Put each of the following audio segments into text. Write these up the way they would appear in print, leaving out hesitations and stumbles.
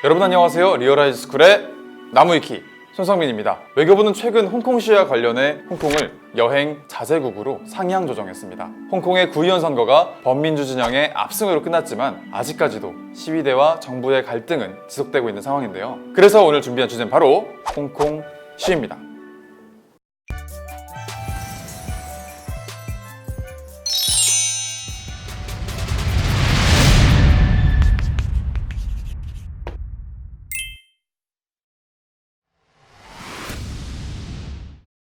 여러분 안녕하세요. 리얼라이즈 스쿨의 나무위키 손성민입니다. 외교부는 최근 홍콩시와 관련해 홍콩을 여행 자제국으로 상향 조정했습니다. 홍콩의 구의원 선거가 범민주 진영의 압승으로 끝났지만 아직까지도 시위대와 정부의 갈등은 지속되고 있는 상황인데요. 그래서 오늘 준비한 주제는 바로 홍콩 시위입니다.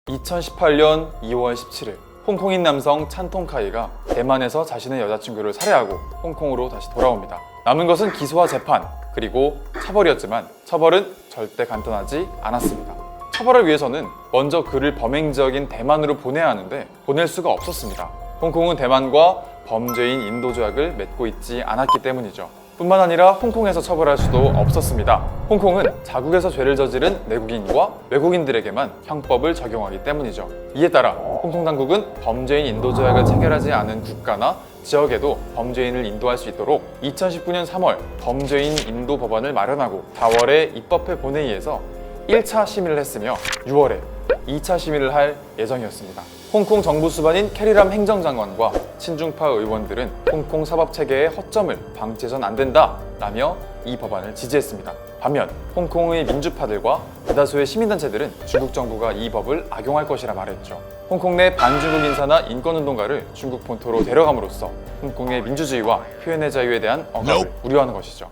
(2018년 2월 17일) 홍콩인 남성 찬통카이가 대만에서 자신의 여자친구를 살해하고 홍콩으로 다시 돌아옵니다. 남은 것은 기소와 재판, 그리고 처벌이었지만 처벌은 절대 간단하지 않았습니다. 처벌을 위해서는 먼저 그를 범행 지역인 대만으로 보내야 하는데 보낼 수가 없었습니다. 홍콩은 대만과 범죄인 인도 조약을 맺고 있지 않았기 때문이죠. 뿐만 아니라 홍콩에서 처벌할 수도 없었습니다. 홍콩은 자국에서 죄를 저지른 내국인과 외국인들에게만 형법을 적용하기 때문이죠. 이에 따라 홍콩 당국은 범죄인 인도 조약을 체결하지 않은 국가나 지역에도 범죄인을 인도할 수 있도록 2019년 3월 범죄인 인도 법안을 마련하고 4월에 입법회 본회의에서 1차 심의를 했으며 6월에 2차 심의를 할 예정이었습니다. 홍콩 정부 수반인 캐리람 행정장관과 친중파 의원들은 홍콩 사법체계의 허점을 방치해선 안 된다라며 이 법안을 지지했습니다. 반면 홍콩의 민주파들과 대다수의 시민단체들은 중국 정부가 이 법을 악용할 것이라 말했죠. 홍콩 내 반중국 인사나 인권운동가를 중국 본토로 데려감으로써 홍콩의 민주주의와 표현의 자유에 대한 억압을 우려하는 것이죠.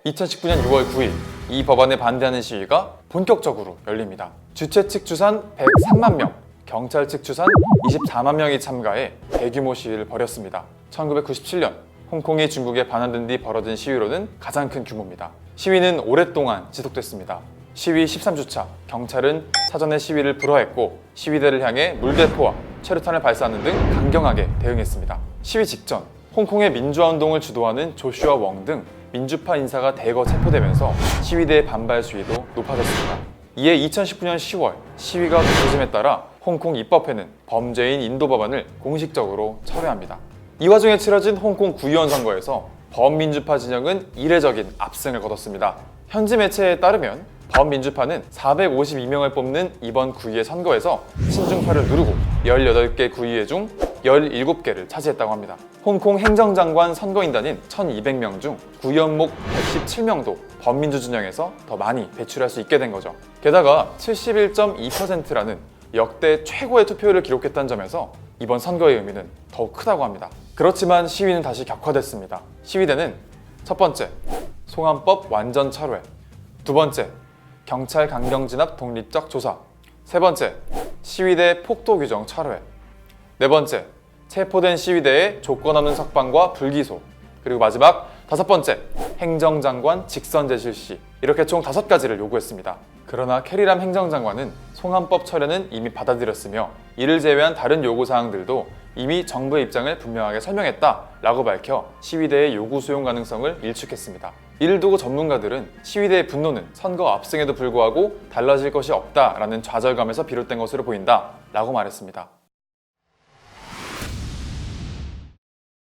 2019년 6월 9일 이 법안에 반대하는 시위가 본격적으로 열립니다. 주최 측 추산 103만 명, 경찰 측 추산 24만 명이 참가해 대규모 시위를 벌였습니다. 1997년 홍콩이 중국에 반환된 뒤 벌어진 시위로는 가장 큰 규모입니다. 시위는 오랫동안 지속됐습니다. 시위 13주차, 경찰은 사전에 시위를 불허했고 시위대를 향해 물대포와 최루탄을 발사하는 등 강경하게 대응했습니다. 시위 직전 홍콩의 민주화운동을 주도하는 조슈아 웡 등 민주파 인사가 대거 체포되면서 시위대의 반발 수위도 높아졌습니다. 이에 2019년 10월 시위가 격해짐에 따라 홍콩 입법회는 범죄인 인도 법안을 공식적으로 철회합니다. 이 와중에 치러진 홍콩 구의원 선거에서 범민주파 진영은 이례적인 압승을 거뒀습니다. 현지 매체에 따르면 범민주파는 452명을 뽑는 이번 구의회 선거에서 친중파를 누르고 18개 구의회 중 17개를 차지했다고 합니다. 홍콩 행정장관 선거인단인 1200명 중 구의원목 117명도 범민주 진영에서 더 많이 배출할 수 있게 된 거죠. 게다가 71.2%라는 역대 최고의 투표율을 기록했다는 점에서 이번 선거의 의미는 더욱 크다고 합니다. 그렇지만 시위는 다시 격화됐습니다. 시위대는 첫 번째, 송환법 완전 철회. 두 번째, 경찰 강경 진압 독립적 조사. 세 번째, 시위대 폭도 규정 철회. 네 번째, 체포된 시위대의 조건 없는 석방과 불기소. 그리고 마지막 다섯 번째, 행정장관 직선제 실시. 이렇게 총 5가지를 요구했습니다. 그러나 캐리람 행정장관은 송환법 철회는 이미 받아들였으며 이를 제외한 다른 요구사항들도 이미 정부의 입장을 분명하게 설명했다라고 밝혀 시위대의 요구 수용 가능성을 일축했습니다. 이를 두고 전문가들은 시위대의 분노는 선거 압승에도 불구하고 달라질 것이 없다라는 좌절감에서 비롯된 것으로 보인다라고 말했습니다.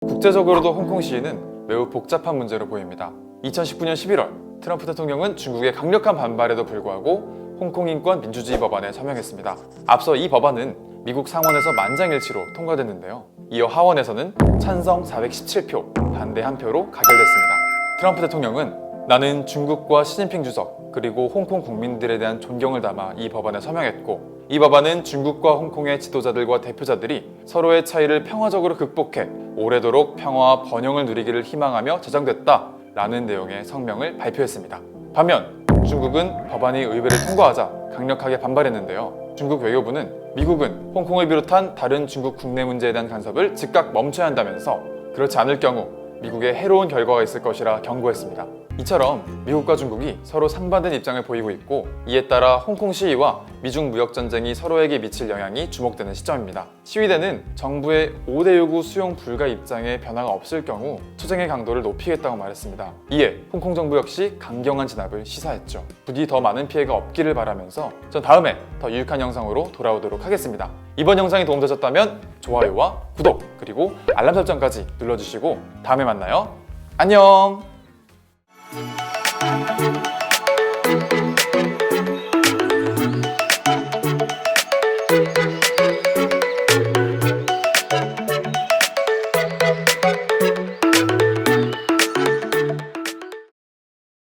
국제적으로도 홍콩 시위는 매우 복잡한 문제로 보입니다. 2019년 11월 트럼프 대통령은 중국의 강력한 반발에도 불구하고 홍콩 인권 민주주의 법안에 서명했습니다. 앞서 이 법안은 미국 상원에서 만장일치로 통과됐는데요. 이어 하원에서는 찬성 417표, 반대 1표로 가결됐습니다. 트럼프 대통령은 나는 중국과 시진핑 주석 그리고 홍콩 국민들에 대한 존경을 담아 이 법안에 서명했고 이 법안은 중국과 홍콩의 지도자들과 대표자들이 서로의 차이를 평화적으로 극복해 오래도록 평화와 번영을 누리기를 희망하며 제정됐다 라는 내용의 성명을 발표했습니다. 반면 중국은 법안이 의회를 통과하자 강력하게 반발했는데요. 중국 외교부는 미국은 홍콩을 비롯한 다른 중국 국내 문제에 대한 간섭을 즉각 멈춰야 한다면서 그렇지 않을 경우 미국에 해로운 결과가 있을 것이라 경고했습니다. 이처럼 미국과 중국이 서로 상반된 입장을 보이고 있고, 이에 따라 홍콩 시위와 미중 무역 전쟁이 서로에게 미칠 영향이 주목되는 시점입니다. 시위대는 정부의 5대 요구 수용 불가 입장에 변화가 없을 경우 투쟁의 강도를 높이겠다고 말했습니다. 이에 홍콩 정부 역시 강경한 진압을 시사했죠. 부디 더 많은 피해가 없기를 바라면서 전 다음에 더 유익한 영상으로 돌아오도록 하겠습니다. 이번 영상이 도움되셨다면 좋아요와 구독, 그리고 알람 설정까지 눌러주시고 다음에 만나요. 안녕!